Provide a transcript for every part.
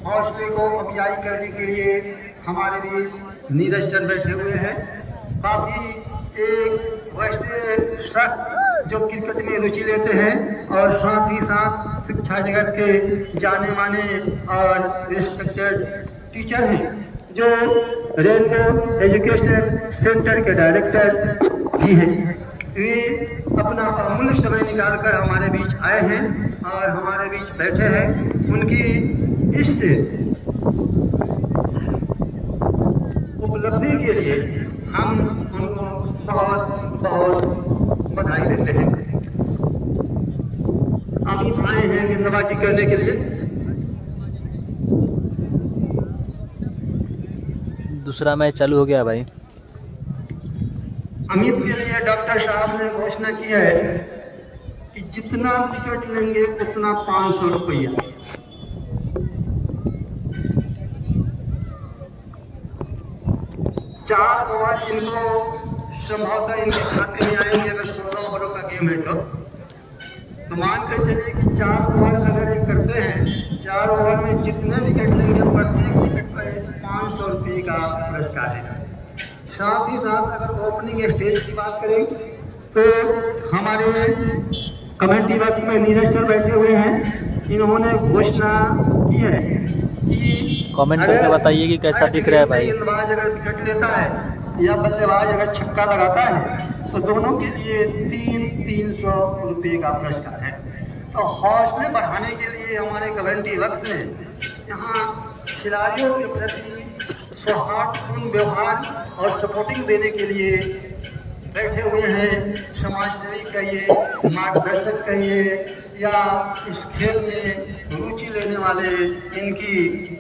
हौसले को अफजाई करने के लिए हमारे बीच नीरज सर बैठे हुए हैं। काफी एक वैसे शख्स जो क्रिकेट में रुचि लेते हैं और साथ ही साथ शिक्षा जगत के जाने माने और रिस्पेक्टेड टीचर हैं, जो रेनबो एजुकेशन सेंटर के डायरेक्टर भी हैं। वे अपना अमूल्य समय निकालकर हमारे बीच आए हैं और हमारे बीच बैठे हैं। उनकी इस उपलब्धि के लिए हम उनको बहुत बहुत बधाई देते हैं। अमित आए हैं गेंदबाजी करने के लिए। दूसरा मैच चालू हो गया भाई। अमित के लिए डॉक्टर साहब ने घोषणा की है कि जितना टिकट लेंगे उतना 500 रुपया। चार ओवर इनको संभवतः इनके खाते में आएंगे अगर 16 ओवरों का गेम है तो मान कर चलिए कि 4 ओवर अगर ये करते हैं, 4 ओवर में जितने विकेट लेंगे प्रत्येक विकेट पर 500 रुपये का पुरस्कार है। साथ ही साथ अगर ओपनिंग स्टेज की बात करें तो हमारे कमेटी बॉक्स में नीरज सर बैठे हुए हैं। इन्होंने घोषणा की है कि कमेंट करके बताइए कि कैसा दिख रहा है भाई। गेंदबाज अगर विकेट लेता है या बल्लेबाज अगर छक्का लगाता है तो दोनों के लिए 300 रुपये का पुरस्कार है। तो हौसले बढ़ाने के लिए हमारे कमेटी वक्त ने यहाँ खिलाड़ियों के प्रति सौहार्दपूर्ण व्यवहार और सपोर्टिंग देने के लिए बैठे हुए हैं। समाज सेवी कहिए, मार्गदर्शक कहिए या इस खेल में रुचि लेने वाले, इनकी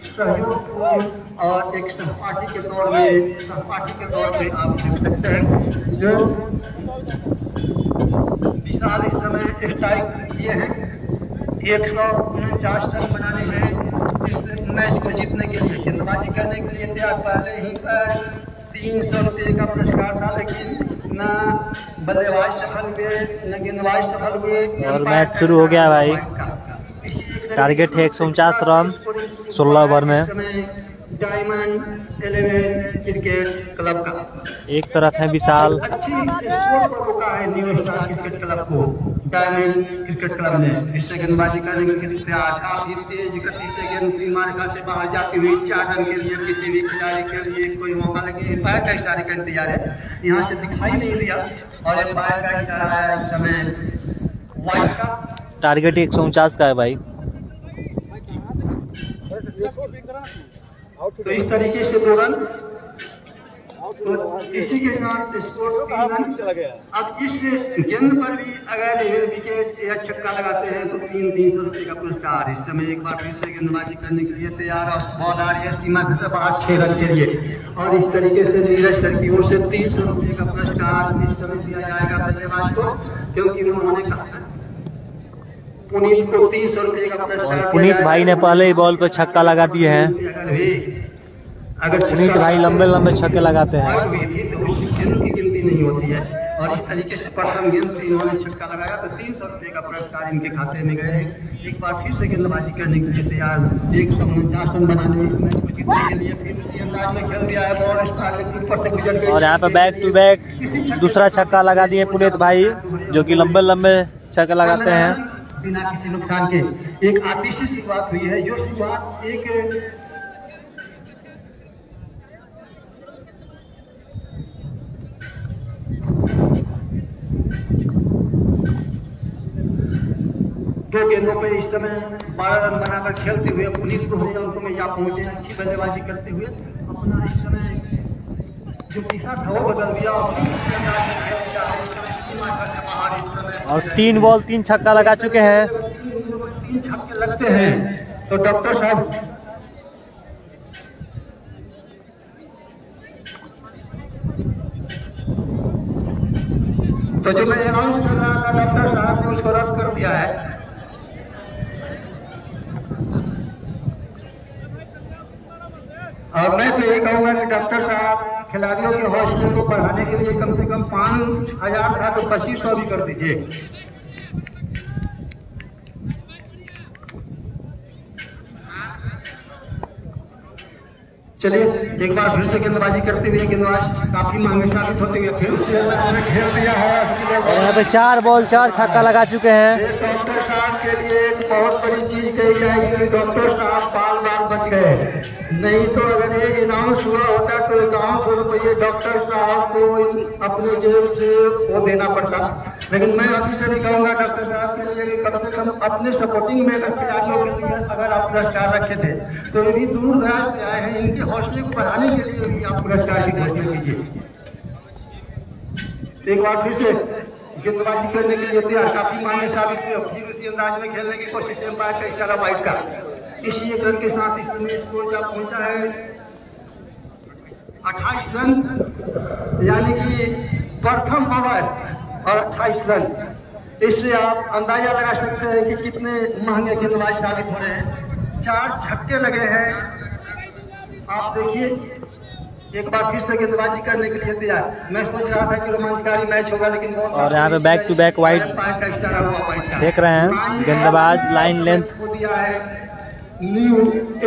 सहयोगपूर्ण और एक सहपाठी के तौर पे आप देख सकते हैं जो विशाल इस समय स्ट्राइक किए हैं। 149 रन बनाने हैं इस मैच को जीतने के लिए। गेंदबाजी करने के लिए तैयार, पहले ही पर 300 रुपये का पुरस्कार था, लेकिन न बल्लेबाज सफल हुए न गेंदबाज सफल हुए और मैच शुरू हो गया भाई। टारगेट है 149 रन 16 ओवर में। डायमंड 11 क्रिकेट क्लब का एक तरफ है विशाल। अच्छी स्कोर पर रोका है न्यू स्टार क्रिकेट क्लब को डायमंड क्रिकेट क्लब ने। इससे गेंदबाजी करने के लिए काफी तेज गति से गेंद सीमा रेखा से बाहर जाती हुई 4 रन के लिए किसी भी खिलाड़ी के लिए कोई मौका लगे। एम्पायर का इशारे का इंतजार है, यहाँ से दिखाई नहीं दिया और एम्पायर का इशारा है इस समय वाइड का। टारगेट 149 का है भाई। तो इस तरीके से 2 रन, तो इसी के साथ स्कोर 3 रन। अब इस गेंद पर भी अगर विकेट या छक्का लगाते हैं तो 300 रुपये का पुरस्कार। इस समय एक बार फिर से गेंदबाजी करने के लिए तैयार और बॉल आ रही है सीमा से बाहर 6 रन के लिए। और इस तरीके से नीरज सर की ओर से 300 रुपये का पुरस्कार इस समय दिया जाएगा बल्लेबाज को, क्योंकि उन्होंने कहा पुनीत को 300 रुपये का पुरस्कार। पुनीत भाई ने पहले ही बॉल पे छक्का लगा दिए हैं। अगर पुनीत भाई लंबे लंबे छक्के लगाते हैं। गेंद की गिनती नहीं होती है और इस तरीके से प्रथम गेंद से इन्होंने छक्का लगाया तो 300 रुपये का पुरस्कार इनके खाते में गए। एक बार फिर से गेंदबाजी करने के लिए तैयार, 149 रन बनाने इस मैच को जीतने के लिए फिर उसी अंदाज में खेल दिया है। बॉल स्टार के ऊपर से गुजर गई और यहाँ पे बैक टू बैक दूसरा छक्का लगा दिए पुनीत भाई, जो कि लंबे लंबे छक्के लगाते हैं बिना किसी नुकसान के। एक आतिशी शुरुआत हुई है, जो शुरुआत एक दो गेंदों पे इस समय 12 रन बनाकर खेलते हुए पुनीत को अंकों में जा पहुंचे। अच्छी बल्लेबाजी करते हुए अपना इस समय जो दिशा था वो बदल दिया और 3 बॉल 3 छक्का लगा चुके हैं। 3 छक्के लगते हैं तो डॉक्टर साहब तो जो मैं अनाउंस कर रहा था डॉक्टर साहब ने उसको रद्द कर दिया है। और मैं तो यही कहूंगा कि डॉक्टर साहब खिलाड़ियों के हौसले को बढ़ाने के लिए कम से कम 5,000 था तो 2500 भी कर दीजिए। चलिए एक बार फिर से गेंदबाजी करते हुए गेंदबाज काफी महंगे साबित होते हुए फिर से उन्होंने खेल दिया है। और यहाँ पे 4 बॉल 4 छक्का लगा चुके हैं। डॉक्टर साहब के लिए एक बहुत बड़ी चीज कही जाएगी कि डॉक्टर साहब बाल बाल बच गए, नहीं तो अगर ये अनाउंस हुआ होता तो 1,000 रुपये डॉक्टर साहब को अपने जेब से वो देना पड़ता। लेकिन मैं अभी से नहीं कहूँगा डॉक्टर साहब के लिए कम से कम अपने सपोर्टिंग में अगर खिलाड़ियों के लिए अगर आप पुरस्कार रखे थे तो ये भी दूर दराज से आए हैं, इनके हौसले को बढ़ाने के लिए भी आप पुरस्कार की घोषणा कीजिए। एक बार फिर से गेंदबाजी करने के लिए तैयार, काफी मांगे साबित हुए, फिर उसी अंदाज में खेलने की कोशिश एम्पायर का इशारा वाइड का। इसी एक रन के साथ इस समय स्कोर जब पहुंचा है 28 रन, यानी कि प्रथम ओवर और 28 रन। इससे आप अंदाजा लगा सकते हैं कि कितने महंगे गेंदबाज साबित हो रहे हैं। 4 छक्के लगे हैं। आप देखिए एक बार फिर से गेंदबाजी करने के लिए तैयार। मैं सोच रहा था कि रोमांचकारी मैच होगा, लेकिन और यहाँ पे बैक टू बैक वाइड देख रहे हैं। गेंदबाज लाइन लेंथ को दिया है न्यू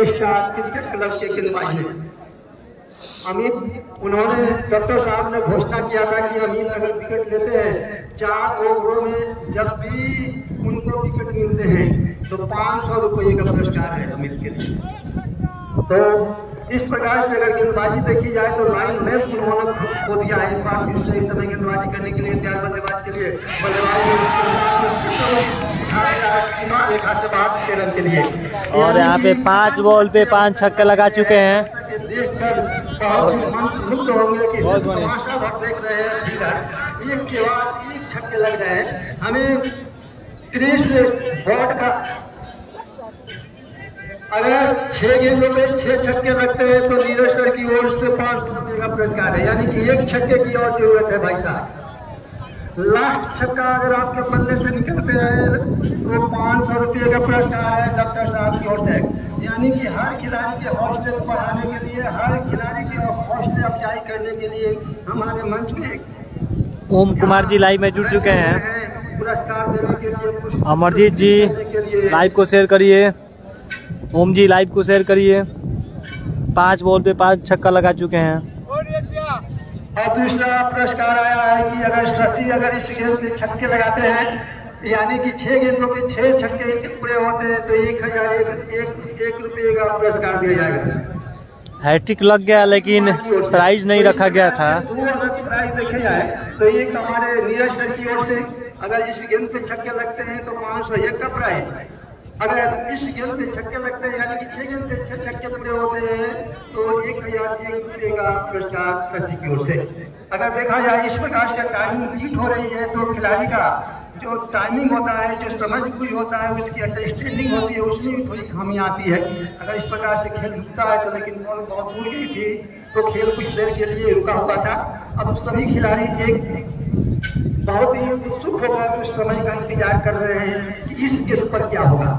स्टार क्रिकेट क्लब के गेंदबाज ने अमित। उन्होंने डॉक्टर साहब ने घोषणा किया था कि अमित अगर विकेट लेते हैं 4 ओवरों में जब भी उनको विकेट मिलते हैं तो 500 रुपये का पुरस्कार है अमित के लिए। तो इस प्रकार से अगर गेंदबाजी देखी जाए तो लाइन लेंथ उन्होंने खो दिया है। एक बार फिर से इस समय गेंदबाजी करने के लिए तैयार बल्लेबाज के लिए रन के लिए। और यहाँ पे 5 बॉल पे 5 छक्के लगा चुके हैं। देखकर बहुत मुक्त होंगे कि तमाशा भर देख रहे हैं इधर एक के बाद एक छक्के लग रहे हैं। हमें क्रिस बोर्ड का अगर 6 गेंदों पे 6 छक्के लगते हैं तो नीरज सर की ओर से 500 रुपये का पुरस्कार है, यानी कि 1 छक्के की और जरूरत है भाई साहब। लास्ट छक्का अगर आपके बल्ले से निकलते हैं तो 500 रुपये का पुरस्कार है डॉक्टर साहब की ओर से। यानी कि हर खिलाड़ी के हौसले को बढ़ाने के लिए, हर खिलाड़ी के हौसले अफजाई करने के लिए हमारे मंच में ओम कुमार जी लाइव में जुड़ चुके हैं। पुरस्कार देने के लिए अमरजीत जी लाइव को शेयर करिए। ओम जी लाइव को शेयर करिए। 5 बॉल पे 5 छक्का लगा चुके हैं। और दूसरा पुरस्कार आया है कि अगर शशि अगर इस गेंद पे छक्के लगाते हैं, यानी कि 6 गेंदों के 6 छक्के पूरे होते हैं तो 1,001 रुपये का पुरस्कार दिया जाएगा। हैट्रिक लग गया लेकिन प्राइज नहीं रखा गया था। 2 अगर प्राइज देखे जाए तो एक हमारे नीरज सर की ओर से अगर इस गेंद पे छक्के लगते हैं तो 501 का प्राइज। अगर इस गेंद पे छक्के लगते हैं यानी कि 6 गेंद पे 6 छक्के पूरे होते हैं तो 1,001 रुपये का पुरस्कार शशि की ओर से। अगर देखा जाए इस प्रकार से टाइमिंग बीट हो रही है तो खिलाड़ी का जो टाइमिंग होता है, जो समझ बुझ होता है, उसकी अंडरस्टैंडिंग होती है, उसमें भी थोड़ी खामी आती है। अगर इस प्रकार से खेल रुकता है तो, लेकिन बॉल बहुत दूर गई थी तो खेल कुछ देर के लिए रुका हुआ था। अब सभी खिलाड़ी एक बहुत ही उत्सुक होकर उस समय का इंतजार कर रहे हैं कि इस गेंद पर क्या होगा।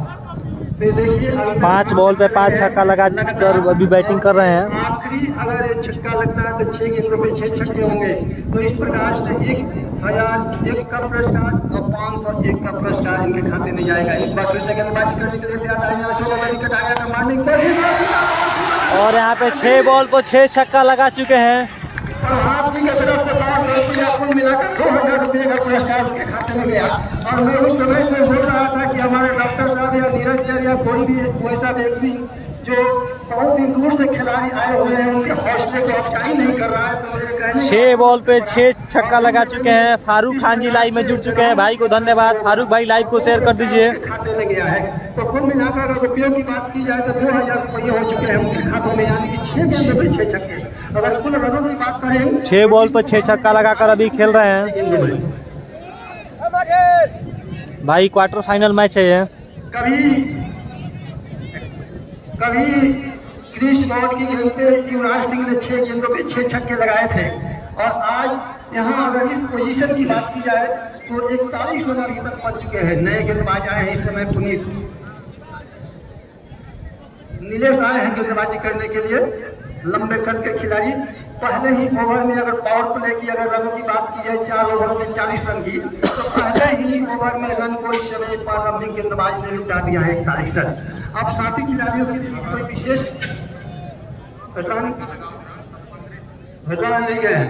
तो देखिए 5 बॉल पे 5 छक्का लगा कर अभी बैटिंग कर रहे हैं। आखिरी अगर छक्का लगता है तो 6 गेंदों पे 6 छक्के होंगे। तो इस प्रकार से 1,001 का पुरस्कार और 501 का पुरस्कार इनके खाते में जाएगा। एक बार फिर से गेंदबाजी करने के लिए तैयार। और यहाँ पे 6 बॉल पर 6 छक्का लगा चुके हैं। और आप जी की तरफ से 500 रुपया कुल मिलाकर 2,000 रुपये का पुरस्कार उनके खाते में गया। और मैं उस समय से बोल रहा था कि हमारे डॉक्टर साहब या नीरज सर या कोई भी वैसा व्यक्ति जो बहुत ही दूर से खिलाड़ी आए हुए हैं उनके हौसले को अफजाई नहीं कर रहा है तो मुझे कहने 6 बॉल पे 6 छक्का लगा चुके हैं। फारूक खान जी लाइव में जुड़ चुके हैं। भाई को धन्यवाद। फारूक भाई लाइव को शेयर कर दीजिए। खाते में गया है। तो कुल मिलाकर अगर रुपयों की बात की जाए तो 2,000 रुपये हो चुके हैं उनके खातों में, यानी कि 6 गेंदों पे 6 छक्के। अगर कुल रनों की बात करें 6 बॉल पर 6 छक्का लगाकर अभी खेल रहे हैं। भाई क्वार्टर फाइनल मैच है ये। कभी क्रिस बोर्ड की गेंद पे युवराज सिंह ने 6 गेंदों पे 6 छक्के लगाए थे। और आज यहाँ अगर इस पोजीशन की बात की जाए तो 41 ओवर तक पहुंच चुके हैं। नए गेंदबाज आए हैं इस समय। पुनीत नीलेश आए हैं गेंदबाजी करने के लिए, लंबे कद के खिलाड़ी। पहले ही ओवर में अगर पावर प्ले की अगर रनों की बात की जाए 4 ओवर में 40 रन की, तो पहले ही ओवर में रन को इस समय प्रारंभिक गेंदबाज ने लुटा दिया है 41 रन। अब साथी खिलाड़ियों के लिए कोई विशेष रन नहीं गए।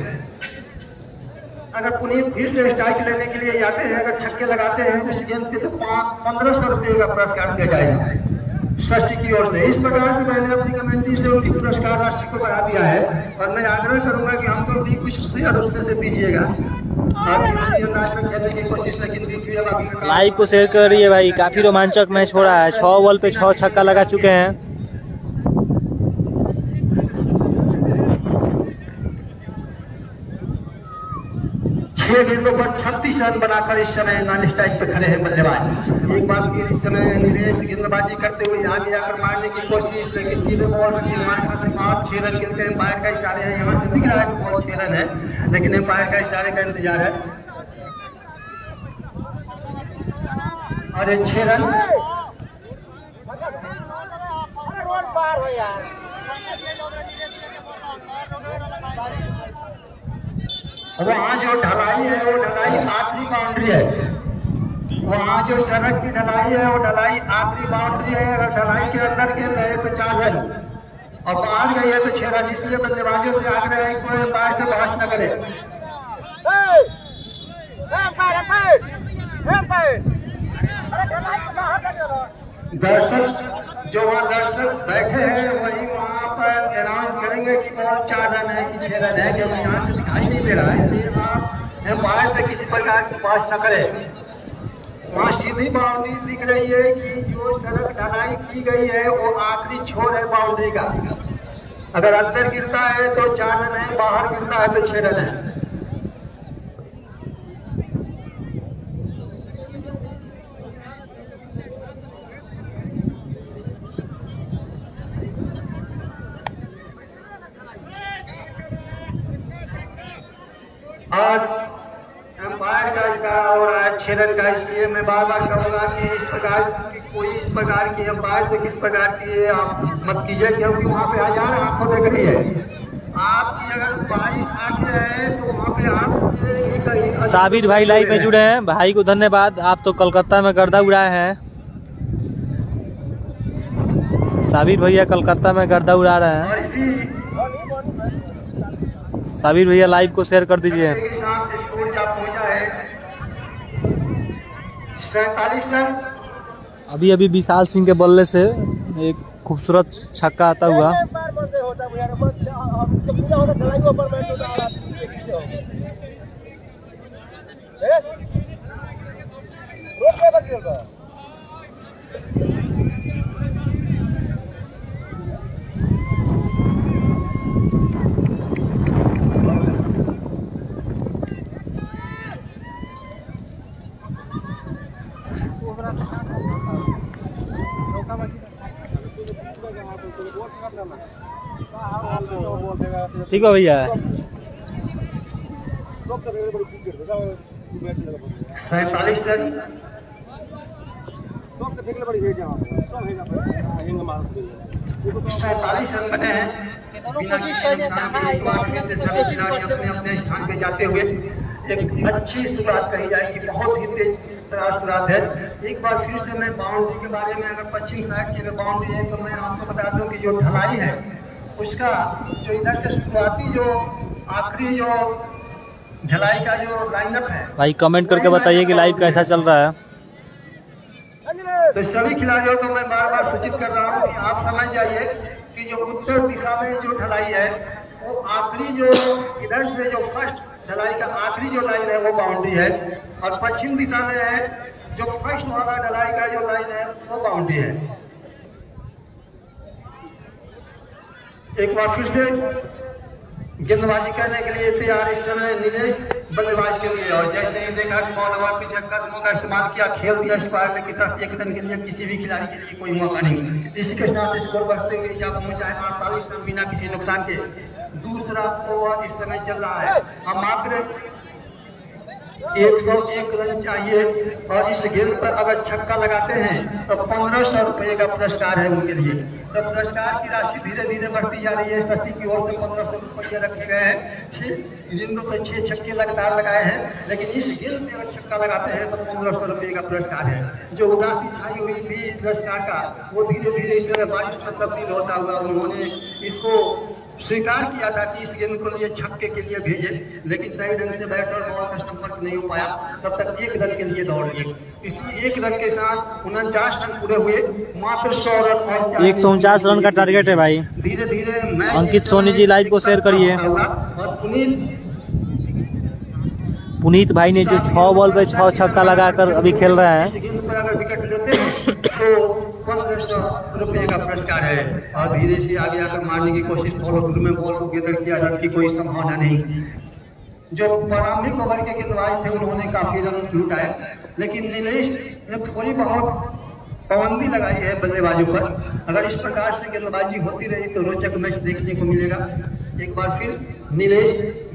अगर पुनीत फिर से स्ट्राइक लेने के लिए आते हैं, अगर छक्के लगाते हैं तो इस गेंद पे तो 1500 रुपये का पुरस्कार दिया जाएगा शशि की ओर से। इस प्रकार से मैंने अपनी कमेटी से उनकी पुरस्कार राशि को बढ़ा दिया है और मैं आग्रह करूंगा कि हमको भी कुछ शेयर उसमें से दीजिएगा। खेलने की कोशिश लेकिन लाइव को शेयर करिए भाई, काफी रोमांचक मैच हो रहा है। 6 बॉल पे 6 छक्का लगा चुके हैं। छह गेंदों पर 36 रन बनाकर इस समय नॉन स्ट्राइक पे खड़े हैं बल्लेबाज। एक बार फिर इस समय नीलेश गेंदबाजी करते हुए आगे आकर मारने की कोशिश, लेकिन सीधे बॉल की हमारे पास 6 रन खेलते हैं। एम्पायर का इशारे है, यहाँ से दिख रहा है कि बॉल 6 रन है, लेकिन एम्पायर का इशारे का इंतजार है। और ये 6 रन वहाँ जो ढलाई है वो ढलाई आखिरी बाउंड्री है। वहाँ जो सड़क की ढलाई है वो ढलाई आखिरी बाउंड्री है। अगर ढलाई के अंदर गेंद है तो 4 रन और बाहर गई है तो 6 रन। इसलिए बल्लेबाजों से आग्रह है कोई एम्पायर से बहस न करे। दर्शक जो वहाँ दर्शक बैठे हैं वही वहाँ पर अनाउंस करेंगे कि बॉल 4 रन है कि 6 रन है, क्योंकि यहाँ से दिखाई नहीं दे रहा है। इसलिए आप एम्पायर से किसी प्रकार की बात न करें। वहाँ सीधी बाउंड्री दिख रही है कि जो सड़क ढलाई की गई है वो आखिरी छोर है बाउंड्री का। अगर अंदर गिरता है तो 4 रन है, बाहर गिरता है तो 6 रन है। और एम्पायर का इशारा हो रहा है 6 रन का। इसलिए मैं बार बार कहूंगा कि इस प्रकार की कोई इस प्रकार की एम्पायर से किस प्रकार की आप मत कीजिए, क्योंकि वहाँ पे 1000 आंखों देख रही है। आपकी अगर बारिश आती है तो वहाँ पे आप साबिर भाई लाइव में जुड़े हैं, भाई को धन्यवाद। आप तो कलकत्ता में गर्दा उड़ाए हैं। साबिर भैया कलकत्ता में गर्दा उड़ा रहे हैं। साबिर भैया लाइव को शेयर कर दीजिए। 47 रन अभी अभी विशाल सिंह के बल्ले से एक खूबसूरत छक्का आता हुआ। ठीक है भैया। 47 रन 47 रन बने हैं। अपने अपने स्थान पे जाते हुए एक अच्छी शुरुआत कही जाएगी, बहुत ही तेज शुरुआत है। एक बार फिर से मैं बाउंड्री के बारे में, अगर पश्चिम साइड की अगर बाउंड्री है तो मैं आपको बता दूं कि जो ढलाई है उसका जो इधर से शुरुआती जो आखिरी जो ढलाई का जो लाइनअप है, भाई कमेंट करके बताइए कि लाइव कैसा चल रहा है। तो सभी खिलाड़ियों को मैं बार बार सूचित कर रहा हूँ कि आप समझ जाइए कि जो उत्तर दिशा में जो ढलाई है वो आखिरी जो इधर से जो फर्स्ट ढलाई का आखिरी जो लाइन है वो बाउंड्री है, और पश्चिम दिशा में है जो फर्स्ट वाला ढलाई का जो लाइन है वो बाउंड्री है। एक बार फिर से गेंदबाजी करने के लिए तैयार इस समय नीलेश बल्लेबाज के लिए, और जैसे ही देखा कि बॉल ओवर पीछे कदमों का इस्तेमाल किया, खेल दिया स्क्वायर की तरफ। 1 रन के लिए किसी भी खिलाड़ी के लिए कोई मौका नहीं। इसी के साथ स्कोर बढ़ते हुए जब पहुंचा है 48 रन बिना किसी नुकसान के। दूसरा ओवर इस समय चल रहा है, हम मात्र 101 रन चाहिए, और इस गेंद पर अगर छक्का लगाते हैं तो 1500 रुपये का पुरस्कार है उनके लिए। तो पुरस्कार की राशि धीरे धीरे बढ़ती जा रही है। शशि की ओर से 1500 रुपये रखे गए हैं। 6 गेंदों पर 6 छक्के लगातार लगाए हैं, लेकिन इस गेंद पे अगर छक्का लगाते हैं तो 1500 रुपये का पुरस्कार है। जो उदासी छाई हुई थी पुरस्कार का, वो धीरे धीरे इस तरह बारिश में तब्दील होता हुआ उन्होंने इसको स्वीकार किया था कि इस गेंद को लिए छक्के के लिए भेजे, लेकिन सही ढंग से बैट और बॉल का संपर्क नहीं हो पाया। तब तक 1 रन के लिए दौड़ लिए। इसलिए 1 रन के साथ 49 रन पूरे हुए। मात्र 100 रन और 149 रन का टारगेट है भाई। धीरे धीरे मैच अंकित सोनी जी लाइव को शेयर करिए। और पुनीत भाई ने जो 6 बॉल पे 6 छक्का लगाकर अभी खेल रहे हैं। इस गेंद पर अगर विकेट लेते हैं तो 1500 रुपये का पुरस्कार है। और धीरे से आगे आकर मारने की कोशिश, फॉलो थ्रू में बॉल को गेंदर किया, रन की कोई संभावना नहीं। जो प्रारंभिक ओवर के गेंदबाज थे उन्होंने काफी रन लुटाए, लेकिन नीलेश ने थोड़ी बहुत पाबंदी लगाई है बल्लेबाजों पर। अगर इस प्रकार से गेंदबाजी होती रही तो रोचक मैच देखने को मिलेगा। एक बार फिर नीलेश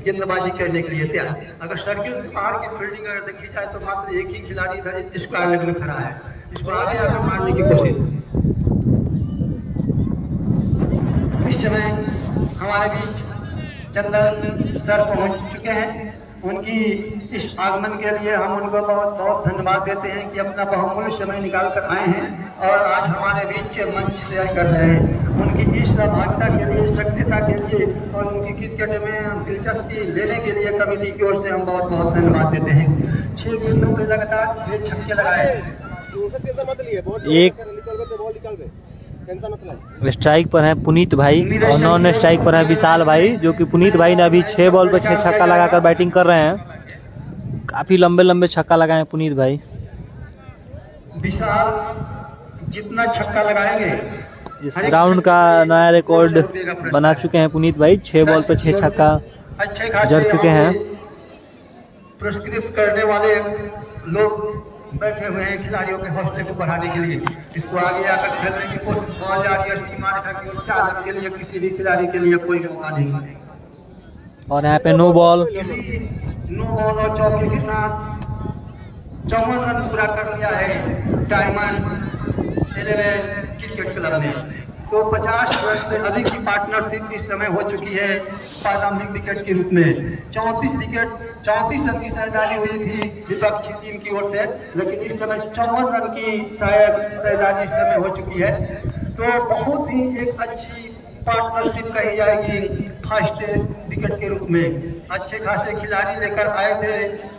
गेंदबाजी करने के लिए तैयार। अगर सर्किल पार की फील्डिंग अगर देखी जाए तो मात्र एक ही खिलाड़ी इधर स्क्वायर लेग में खड़ा है। इसको आगे आकर मारने की कोशिश। इस समय हमारे बीच चंदन सर पहुंच चुके हैं। उनकी इस आगमन के लिए हम उनको बहुत बहुत धन्यवाद देते हैं कि अपना बहुमूल्य समय निकाल कर आए हैं और आज हमारे बीच मंच शेयर कर रहे हैं। उनकी इस सहभागिता के लिए, सक्रियता के लिए और उनकी क्रिकेट में दिलचस्पी लेने के लिए कमेटी की ओर से हम बहुत बहुत धन्यवाद देते हैं। 6 गेंदों पे लगातार 6 छक्के लगाए। एक स्ट्राइक पर है पुनीत भाई और नॉन स्ट्राइक पर है विशाल भाई, जो कि पुनीत भाई ने अभी 6 बॉल पे 6 छक्का लगाकर बैटिंग कर रहे हैं। काफी लंबे लंबे छक्का लगाए हैं पुनीत भाई। विशाल जितना छक्का लगाएंगे, इस राउंड का नया रिकॉर्ड बना चुके हैं पुनीत भाई। 6 बॉल पे 6 छक्का अच्छे जड़ चुके हैं। पुरस्कृत करने वाले लोग बैठे हुए हैं खिलाड़ियों के हौसले को बढ़ाने के लिए। इसको आगे आकर खेलने की कोशिश, बॉल जा रही है सीमा रेखा की ओर, 4 रन के लिए किसी भी खिलाड़ी के लिए कोई मौका नहीं। और यहाँ पे नो बॉल और चौके के साथ 54 रन पूरा कर लिया है डायमंड 11 क्रिकेट क्लब ने। तो 50 वर्ष से अधिक की पार्टनरशिप इस समय हो चुकी है प्रारंभिक विकेट के रूप में। 34 रन की सरदारी हुई थी विपक्षी टीम की ओर से, लेकिन इस समय 54 रन की शायद सरदारी इस समय हो चुकी है। तो बहुत ही एक अच्छी पार्टनरशिप कही जाएगी फर्स्ट विकेट के रूप में। अच्छे खासे खिलाड़ी लेकर आए थे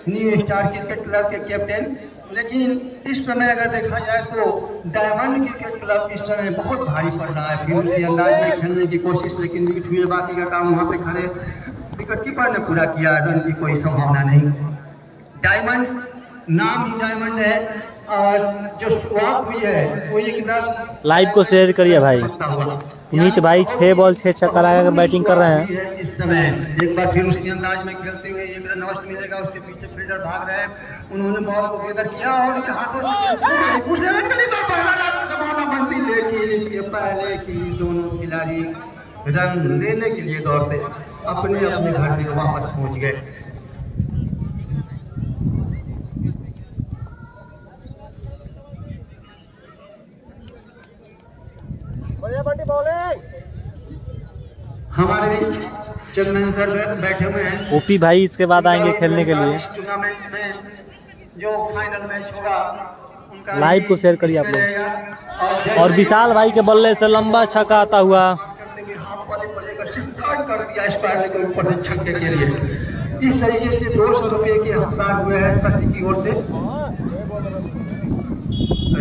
न्यू स्टार क्रिकेट क्लब के कैप्टन, लेकिन इस समय अगर देखा जाए तो डायमंड क्रिकेट क्लब इस समय बहुत भारी पड़ रहा है। फिर उसी अंदाज में खेलने की कोशिश, लेकिन विकेट हुए, बाकी का काम वहाँ पे खड़े विकेट कीपर ने पूरा किया। रन की कोई संभावना नहीं। डायमंड नाम ही डायमंड है और जो शुरुआत हुई है वो एकदम। लाइव को शेयर करिए भाई। पुनीत भाई 6 बॉल 6 छक्का लगाकर बैटिंग कर रहे हैं इस समय। एक बार फिर उसी अंदाज में खेलते हुए एक रन अवश्य मिलेगा। उसके पीछे फील्डर भाग रहे हैं, उन्होंने बॉल को गेंदर किया और संभावना बनती, लेकिन इसके पहले की दोनों खिलाड़ी रन लेने के लिए दौड़ते अपने अपने घर में वापस पहुंच गए। हमारे बीच चंदन सर बैठे हुए हैं। ओपी भाई इसके बाद आएंगे खेलने के लिए। टूर्नामेंट में जो फाइनल मैच होगा उनका लाइव को शेयर करिए आप लोग। और विशाल भाई के बल्ले से लंबा छक्का आता हुआ कर दिया स्क्वायर के ऊपर से छक्के के लिए। इस तरीके से 200 रुपये के हकदार हुए हैं सभी की ओर से।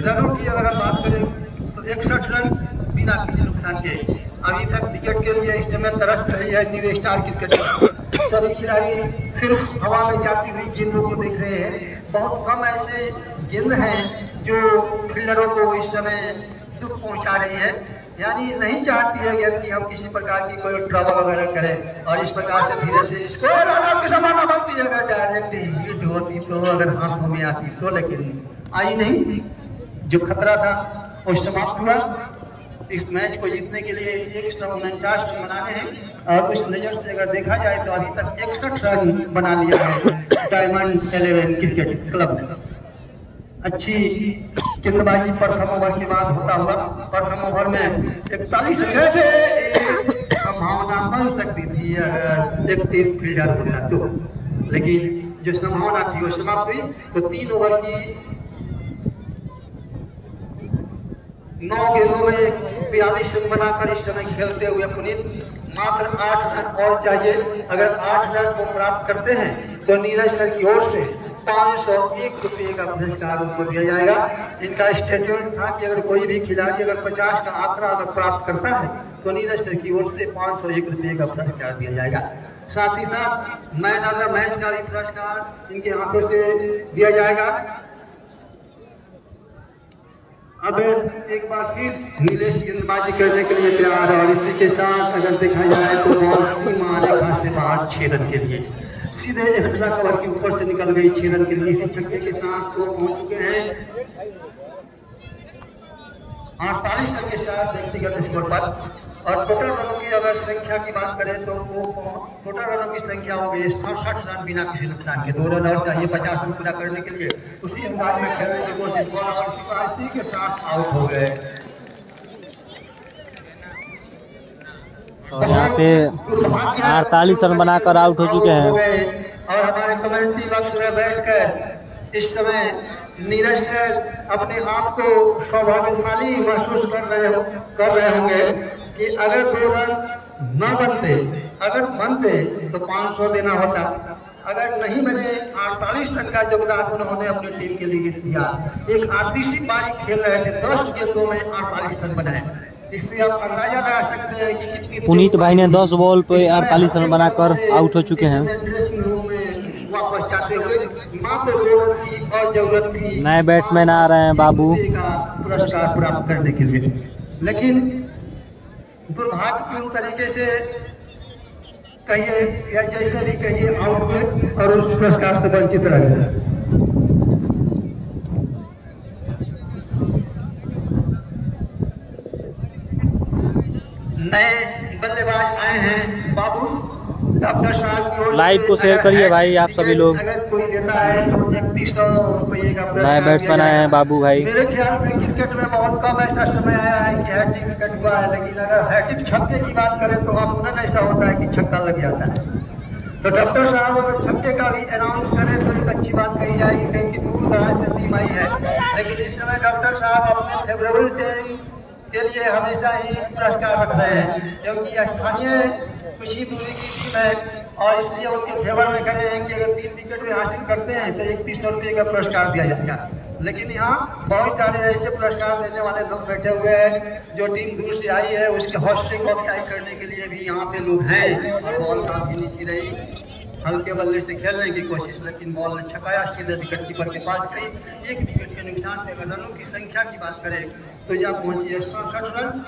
रनों की अगर बात करें तो 61 रन बिना किसी नुकसान के अभी तक विकेट के लिए इस समय तरस रही है न्यू स्टार क्रिकेट। सभी खिलाड़ी फिर हवा में जाती हुई गेंदों को देख रहे हैं। बहुत कम ऐसे गेंद हैं जो फील्डरों को इस समय दुख पहुंचा रही है, यानी नहीं चाहती है गेंद कि हम किसी प्रकार की कोई ट्रबल वगैरह करें। और इस प्रकार से धीरे से इसको संभावना बनती है अगर डायरेक्ट हिट होती तो, अगर हाथों में आती तो, लेकिन आई नहीं। जो खतरा था वो समाप्त हुआ। इस मैच को जीतने के लिए 149 रन बनाने हैं और उस नजर से अगर देखा जाए तो अभी तक 61 रन बना लिया है डायमंड 11 क्रिकेट क्लब ने। अच्छी गेंदबाजी प्रथम ओवर के बाद होता हुआ, प्रथम ओवर में 41 रन से संभावना बन सकती थी अगर एक टीम फील्डर होना तो, लेकिन जो संभावना थी वो समाप्त हुई। तो 3 ओवर की 9 गेंदों में 42 रन बनाकर इस समय खेलते हुए पुनीत मात्र 8 रन और चाहिए। अगर 8 रन को प्राप्त करते हैं तो नीरज सर की ओर से 501 रुपये का पुरस्कार उनको दिया जाएगा। इनका स्टेटमेंट था कि अगर कोई भी खिलाड़ी अगर 50 का आंकड़ा अगर प्राप्त करता है तो नीरज सर की ओर से 501 रुपये का पुरस्कार दिया जाएगा। साथ ही साथ मैन ऑफ द मैच का भी पुरस्कार इनके हाथों से दिया जाएगा। अब एक बार फिर नीलेश गेंदबाजी करने के लिए तैयार है और इसी के साथ अगर देखा जाए तो बॉल सीमा रेखा से बाहर 6 रन के लिए सीधे हटला कवर के ऊपर से निकल गई 6 रन के लिए। इसी छक्के के साथ वो पहुंच चुके हैं 48 रन के साथ व्यक्तिगत स्कोर पर। और टोटल रनों की अगर संख्या की बात करें तो वो टोटल रनों की संख्या हो गई 67 रन बिना किसी नुकसान के। 2 रन और चाहिए 50 रन पूरा करने के लिए। उसी अंदाज में खेलने की कोशिश और इसी के साथ आउट हो गए। और यहाँ पे 48 रन बनाकर आउट हो चुके हैं। और हमारे कमेंट्री बॉक्स में बैठकर इस समय नीरज सर अपने आप को सौभाग्यशाली महसूस कर रहे होंगे कि अगर 2 रन न बनते, अगर बनते तो 500 देना होता। अगर नहीं बने 48 रन का योगदान उन्होंने अपनी टीम के लिए दिया। एक आधी सी पारी खेल रहे थे, 10 गेंदों में 48 रन बनाए। इससे आप अंदाजा लगा सकते हैं कि कितनी पुनीत भाई ने 10 बॉल पे 48 रन बनाकर आउट हो चुके हैं। ड्रेसिंग रूम में वापस जाते हुए मात्र 2 रन की और जरूरत थी। नए बैट्समैन आ रहे हैं बाबू का पुरस्कार प्राप्त करने के लिए, लेकिन दुर्भाग्यपूर्ण तरीके से कहिए या जैसे भी कहिए आउट हुए और उस पुरस्कार से वंचित रह गए। नए बल्लेबाज आए हैं बाबू डॉक्टर साहब की ओर लाइव को शेयर करिए भाई आप सभी लोग। अगर कोई देता है तो 3100 रुपये का नए बैट्समैन आए हैं बाबू भाई। मेरे ख्याल में क्रिकेट में बहुत कम ऐसा समय आया है कि हैट्रिक विकेट हुआ है, लेकिन अगर हैट्रिक छक्के की बात करें तो अमूमन ऐसा होता है कि छक्का लग जाता है। तो डॉक्टर साहब अगर छक्के का भी अनाउंस करें तो एक अच्छी बात कही जाएगी, क्योंकि दूर दराज से टीम आई है। लेकिन इस समय डॉक्टर साहब अपने फेवरेबल टीम के लिए हमेशा ही पुरस्कार रख रहे हैं, क्योंकि स्थानीय कुछ ही दूरी की टीम है और इसलिए उनके फेवर में कह रहे हैं कि अगर 3 विकेट भी हासिल करते हैं तो 3100 रुपये का पुरस्कार दिया जाएगा। लेकिन यहाँ बहुत सारे ऐसे पुरस्कार देने वाले लोग बैठे हुए हैं जो टीम दूर से आई है, उसके हौसले को अफजाई करने के लिए भी यहाँ पे लोग हैं। और बॉल काफी नीचे रही, हल्के बल्ले से खेलने की कोशिश, लेकिन बॉल ने छकाया सीधे विकेट कीपर के पास गई। 1 विकेट के नुकसान पे अगर रनों की संख्या की बात करें तो यह पहुंची है 67 रन।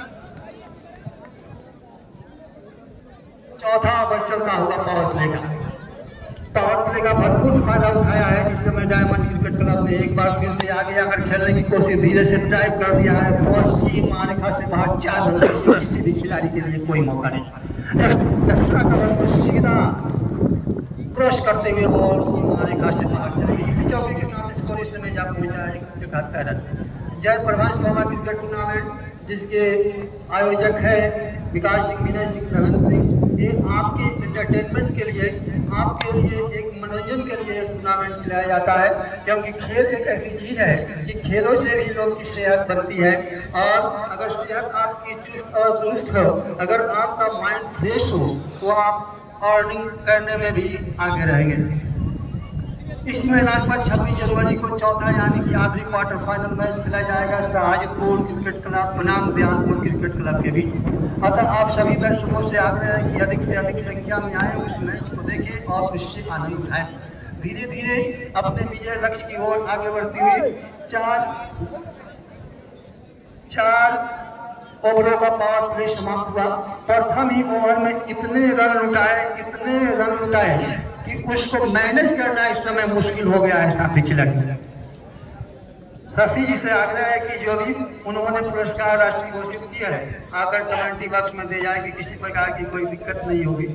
चौथा ओवर चलता हुआ पावर प्ले का भरपूर फायदा उठाया है। इस समय डायमंड क्रिकेट क्लब ने एक बार फिर से आगे आकर खेलने की कोशिश धीरे से टाइप कर दिया है। बॉल सीमा रेखा से बाहर 4 रन, किसी भी खिलाड़ी के लिए कोई मौका नहीं। एक्स्ट्रा कवर को सीधा क्रॉस करते हुए बॉल सीमा रेखा से बाहर चलेगी। इसी चौके के साथ स्कोर इस समय जा पहुंचा है 71 रन। जय प्रभाष शर्मा क्रिकेट टूर्नामेंट जिसके आयोजक है विकास सिंह, विनय सिंह, प्रगत सिंह, ये आपके एंटरटेनमेंट के लिए, आपके लिए एक मनोरंजन के लिए टूर्नामेंट खिलाया जाता है। क्योंकि खेल एक ऐसी चीज है कि खेलों से भी लोग की सेहत बनती है। और अगर सेहत आपकी चुस्त और दुरुस्त हो, अगर आपका माइंड फ्रेश हो तो आप अर्निंग करने में भी आगे रहेंगे। इसमें लगभग 26 जनवरी को चौथा यानी कि आखिरी क्वार्टर फाइनल मैच खेला जाएगा शाहजपुर क्रिकेट क्लब बनाम बयानपुर क्रिकेट क्लब के बीच। अतः आप सभी दर्शकों से आग्रह है कि अधिक से अधिक संख्या में आए, उस मैच को देखें और उससे आनंद उठाएं। धीरे धीरे अपने विजय लक्ष्य की ओर आगे बढ़ती हुई 4 ओवरों का पावर प्ले समाप्त हुआ। प्रथम ही ओवर में इतने रन लुटाए कि उसको मैनेज करना इस समय मुश्किल हो गया है साथी खिलाड़ी। शशि जी से आग्रह है कि जो भी उन्होंने पुरस्कार राशि घोषित किया है आकर कमेंट्री बॉक्स में दे जाए कि किसी प्रकार की कोई दिक्कत नहीं होगी।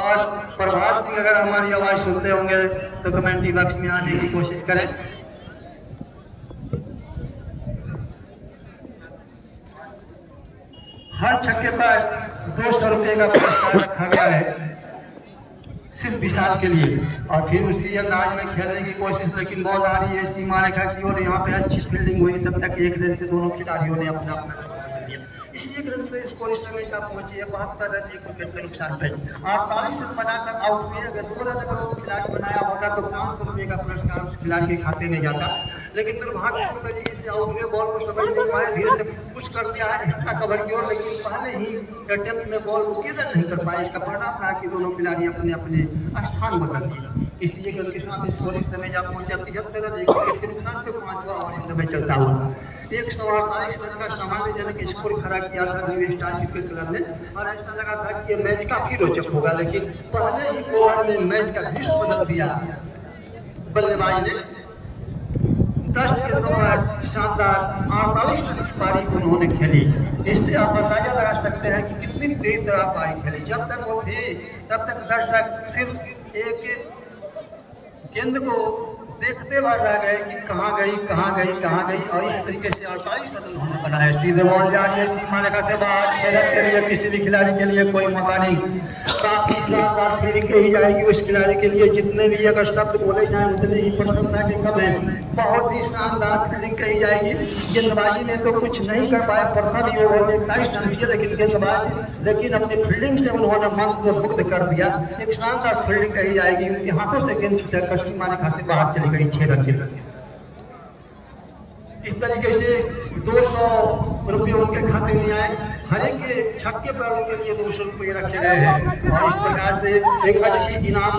और प्रभात सिंह अगर हमारी आवाज सुनते होंगे तो कमेंट्री बॉक्स में आने की कोशिश करें। हर छक्के पर 200 रुपये का पुरस्कार रखा गया है। सिर्फ 20 साल के लिए, और फिर उसी अंदाज में खेलने की कोशिश, लेकिन बॉल आ रही है सीमा रेखा की ओर, यहाँ पे अच्छी फील्डिंग हुई, तब तक एक रन से दोनों खिलाड़ियों ने अपना लिया। इसी एक रन से स्कोर इस समय तक पहुंची है 72 रन 1 विकेट के नुकसान पे। 48 रन बनाकर आउट हुए। अगर 2 रन अगर वो खिलाड़ी बनाया होता तो 500 रुपये का पुरस्कार उस खिलाड़ी के खाते में जाता, लेकिन दुर्भाग्यपूर्ण तरीके से आउट हुए, बॉल को समझ नहीं पाए, धीरे से पुश कर दिया है एक्स्ट्रा कवर की ओर, लेकिन पहले ही अटेम्प्ट में बॉल को गिरन नहीं कर पाए। इसका परिणाम था कि दोनों खिलाड़ी अपने अपने स्थान बदल दिए। इसलिए रन के साथ स्कोर इस समय जब पहुंचा 73 रन 1 विकेट के नुकसान पे 5वां ओवर इस समय चलता हुआ 148 रन का समाधानजनक स्कोर खड़ा किया था न्यू स्टार क्रिकेट क्लब ने, और ऐसा लगा था कि ये मैच काफी रोचक होगा, लेकिन पहले ही ओवर में मैच का दृश्य बदल दिया। बल्लेबाज ने 10 गेंदों पर शानदार 48 रन की पारी को उन्होंने खेली। इससे आप अंदाजा लगा सकते हैं कि कितनी तेज तरह पारी खेली। जब तक वो थे तब तक दर्शक सिर्फ एक गेंद को देखते हुए रह गए कि कहाँ गई, और इस तरीके से 48 रन उन्होंने बनाए। सीधे बॉल जा रही है सीमा रेखा से बाहर, खेलने के लिए किसी भी खिलाड़ी के लिए कोई मौका नहीं। काफी शानदार फील्डिंग कही जाएगी उस खिलाड़ी के लिए, जितने भी अगर शब्द बोले जाए उतने ही प्रशंसा के कम है। बहुत ही शानदार फील्डिंग कही जाएगी। गेंदबाजी में तो कुछ नहीं कर पाए, प्रथम ही ओवर में 22 रन दिए, लेकिन अपनी फील्डिंग से उन्होंने मन को मुक्त कर दिया। एक शानदार फील्डिंग कही जाएगी। उनके हाथों से गेंद छिटक कर सीमा रेखा से बाहर चली गई 6 रन के। इस तरीके से 200 रुपये उनके खाते में आए। हर एक के छक्के पर उनके लिए 200 रुपये रखे गए हैं, और इस प्रकार से एक अच्छी इनाम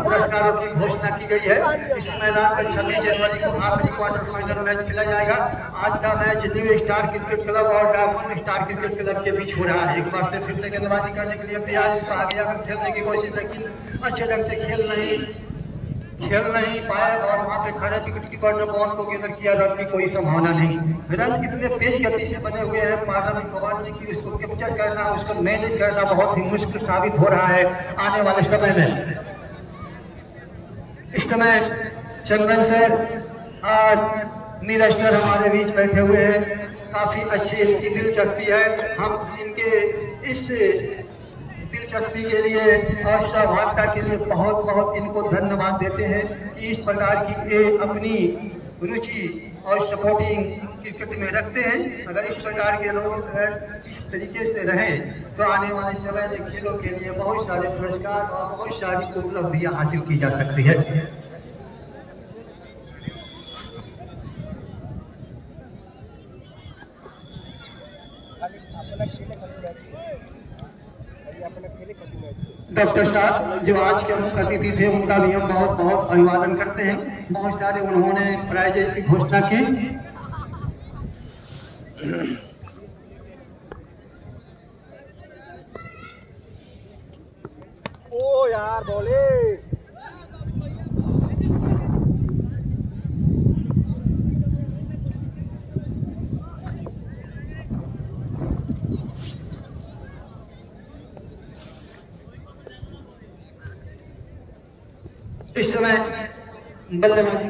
पुरस्कारों की घोषणा की गई है। इस मैदान में 26 जनवरी को आखिरी क्वार्टर फाइनल मैच खेला जाएगा। आज का match new star cricket club और डायमंड स्टार क्रिकेट क्लब के बीच हो रहा है। एक बार से फिर से गेंदबाजी करने के लिए तैयार इसका आगे आकर खेलने की कोशिश, लेकिन अच्छे ढंग से खेल नहीं पाए, और वहाँ पे खड़े विकेट कीपर ने बॉल को गेंद किया, रन की कोई संभावना नहीं। रन कितने तेज गति से बने हुए हैं पारंपरिक कमांड की, उसको कैप्चर करना, उसको मैनेज करना बहुत ही मुश्किल साबित हो रहा है आने वाले समय में। इस समय चंदन सर और नीरज सर हमारे बीच बैठे हुए हैं। काफी अच्छी इनकी दिलचस्पी है। हम इनके इस दिलचस्पी के लिए और सहभागिता के लिए बहुत बहुत इनको धन्यवाद देते हैं कि इस प्रकार की ये अपनी रुचि और सपोर्टिंग क्रिकेट में रखते हैं। अगर इस प्रकार के लोग इस तरीके से रहें तो आने वाले समय में खेलों के लिए बहुत सारे पुरस्कार और बहुत सारी उपलब्धियां हासिल की जा सकती है। डॉक्टर साहब जो आज के मुख्य अतिथि थे, उनका भी हम बहुत बहुत अभिवादन करते हैं। बहुत सारे उन्होंने प्राइजेज की घोषणा की। ओ यार बोले इस समय बल्लेबाजी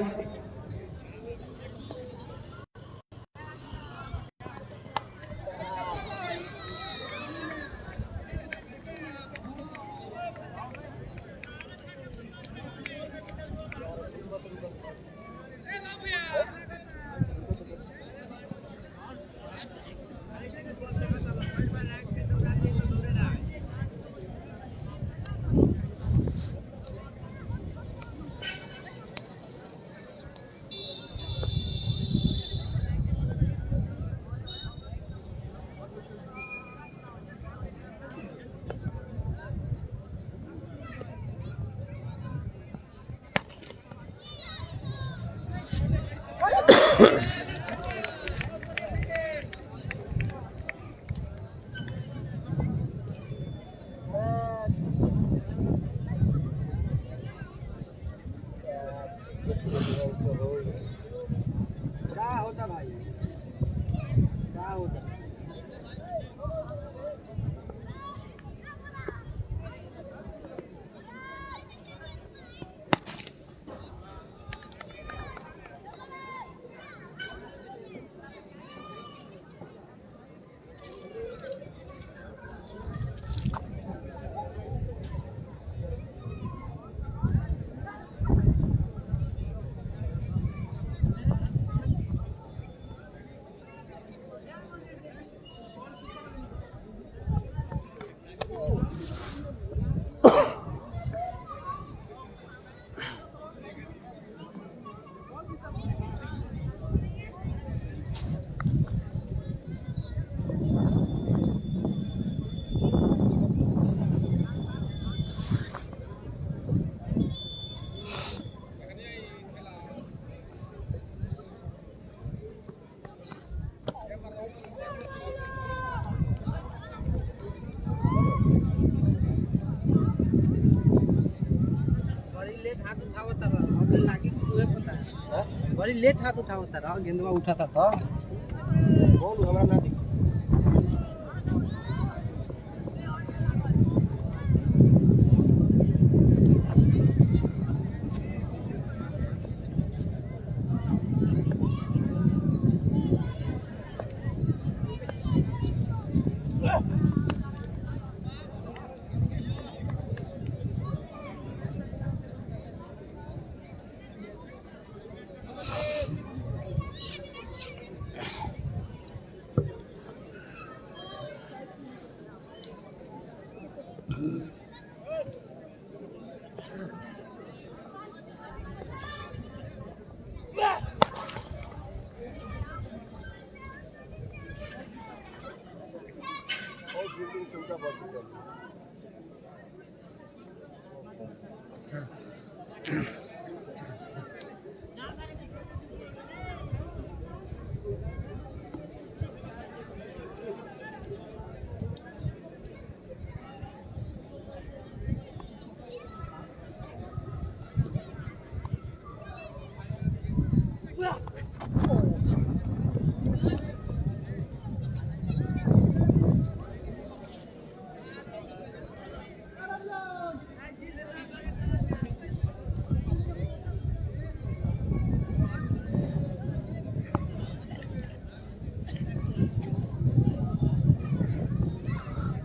बड़ी लेट हाथ उठावता रहा गेंदवा उठाता था बॉल हमरा ना दिख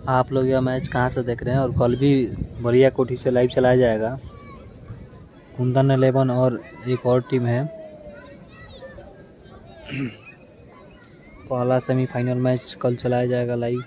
आप लोग यह मैच कहाँ से देख रहे हैं और कल भी बलिया कोठी से लाइव चलाया जाएगा। कुंदन 11 और एक और टीम है। पहला सेमीफाइनल मैच कल चलाया जाएगा लाइव।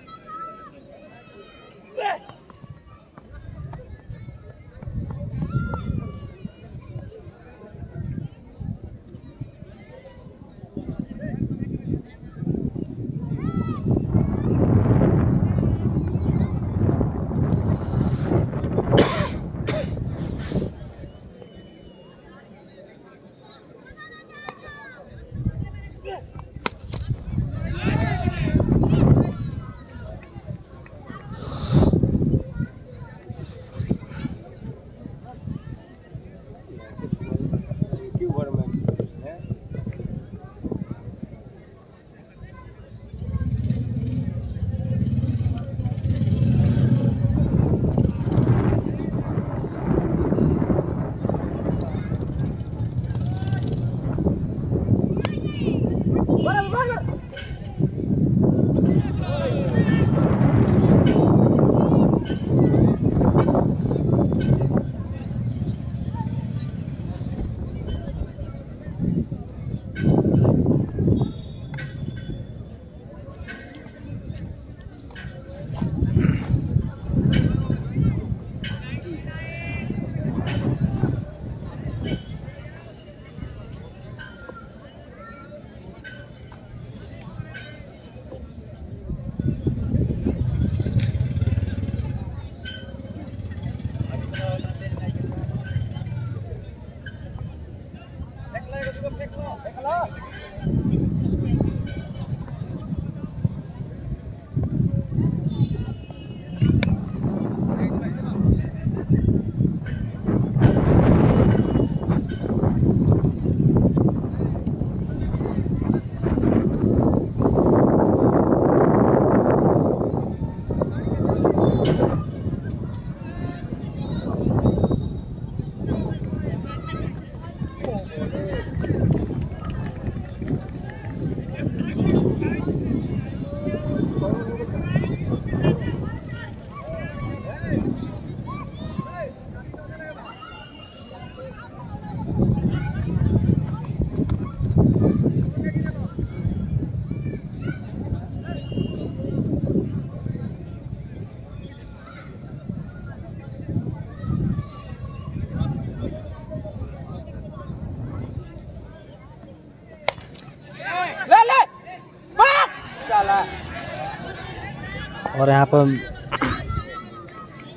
और यहाँ पर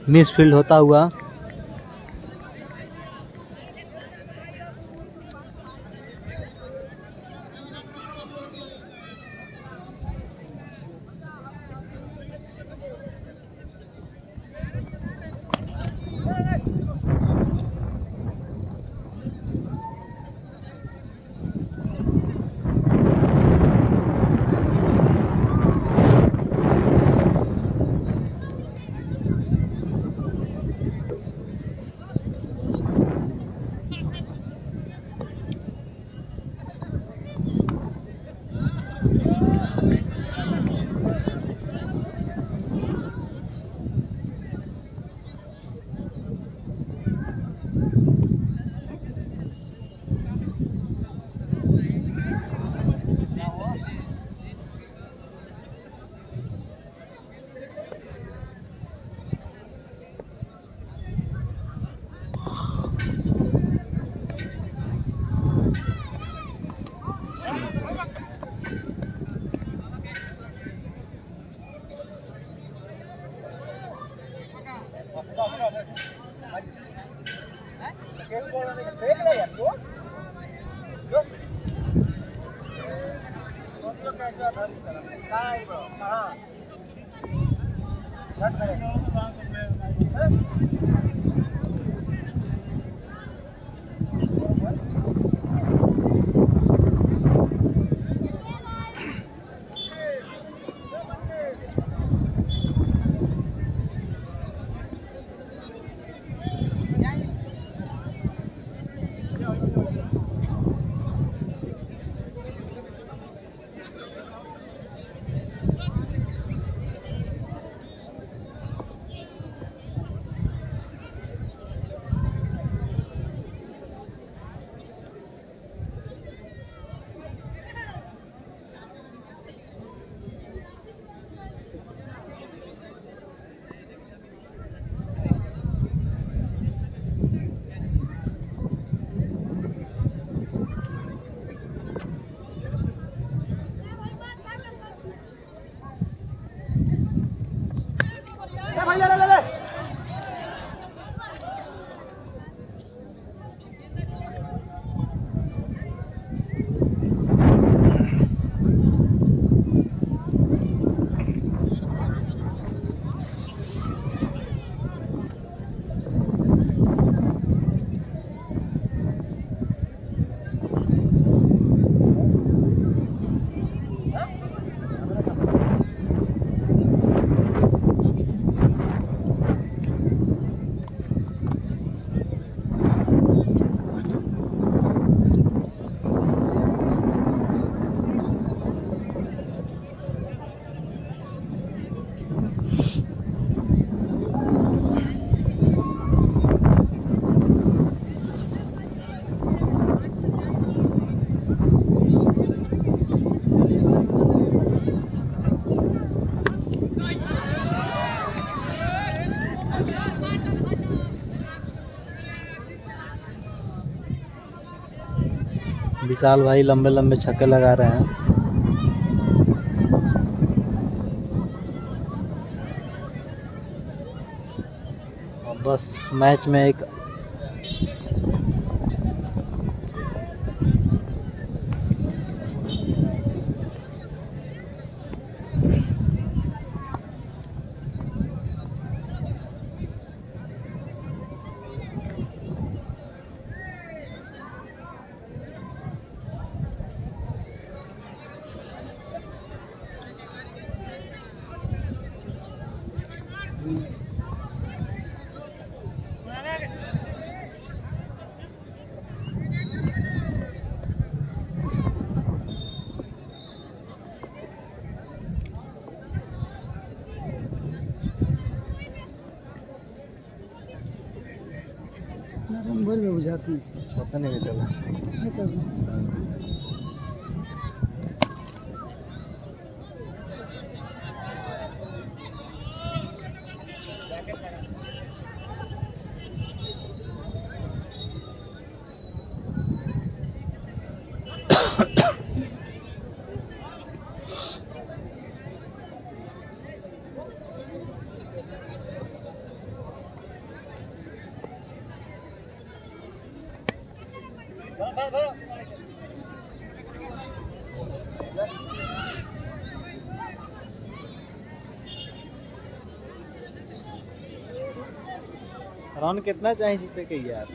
मिसफील्ड होता हुआ विशाल भाई लंबे लंबे छक्के लगा रहे हैं। और बस मैच में एक बोल में बुझाती पता नहीं चला। रन कितना चाहिए जीते के यार?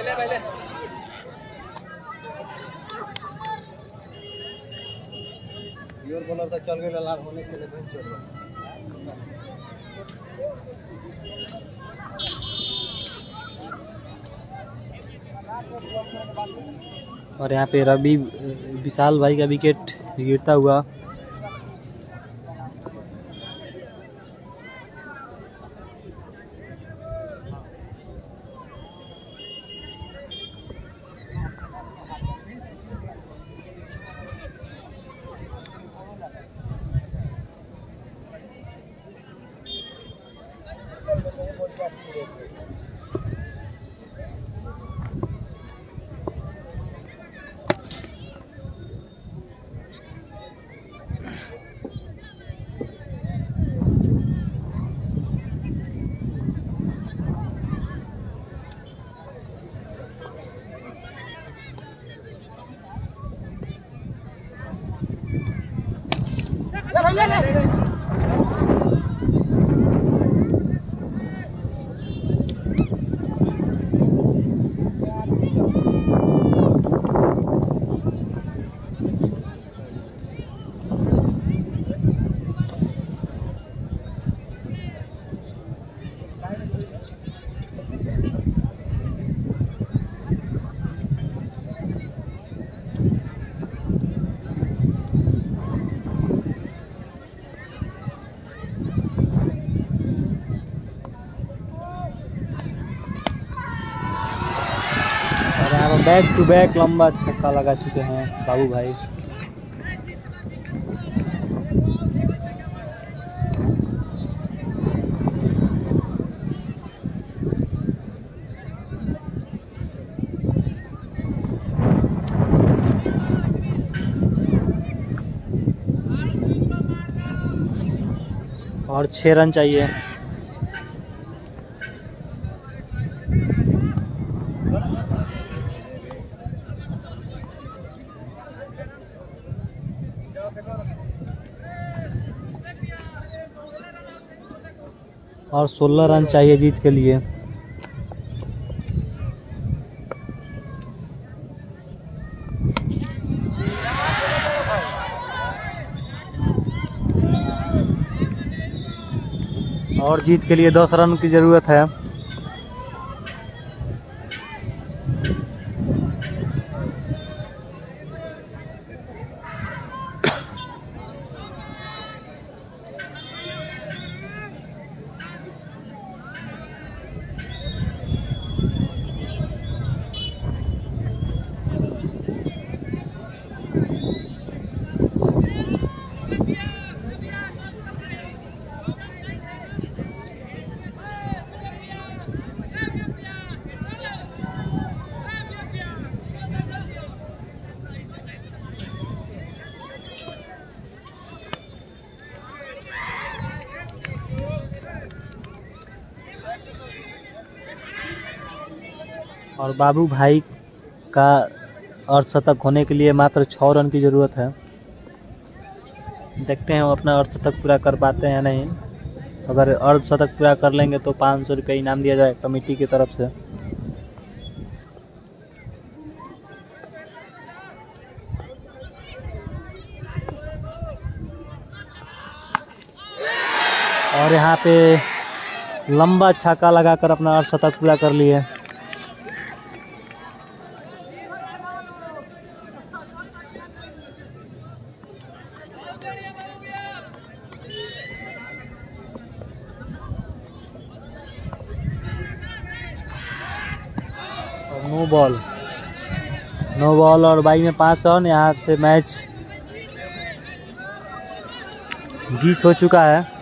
ले भाई ले योर बॉलर तो चल गए लाल होने के लिए और यहाँ पे रवि विशाल भाई का विकेट गिरता हुआ। बैक टू बैक लंबा छक्का लगा चुके हैं बाबू भाई। और 6 रन चाहिए। और 16 रन चाहिए जीत के लिए। और जीत के लिए 10 रन की जरूरत है। और बाबू भाई का अर्धशतक होने के लिए मात्र 6 रन की ज़रूरत है। देखते हैं वो अपना अर्धशतक पूरा कर पाते हैं या नहीं। अगर अर्धशतक पूरा कर लेंगे तो 500 रुपये इनाम दिया जाए कमेटी की तरफ से। और यहाँ पे लंबा छक्का लगाकर अपना अर्धशतक पूरा कर लिए। नो बॉल और बाई में 5 रन। यहाँ से मैच जीत हो चुका है।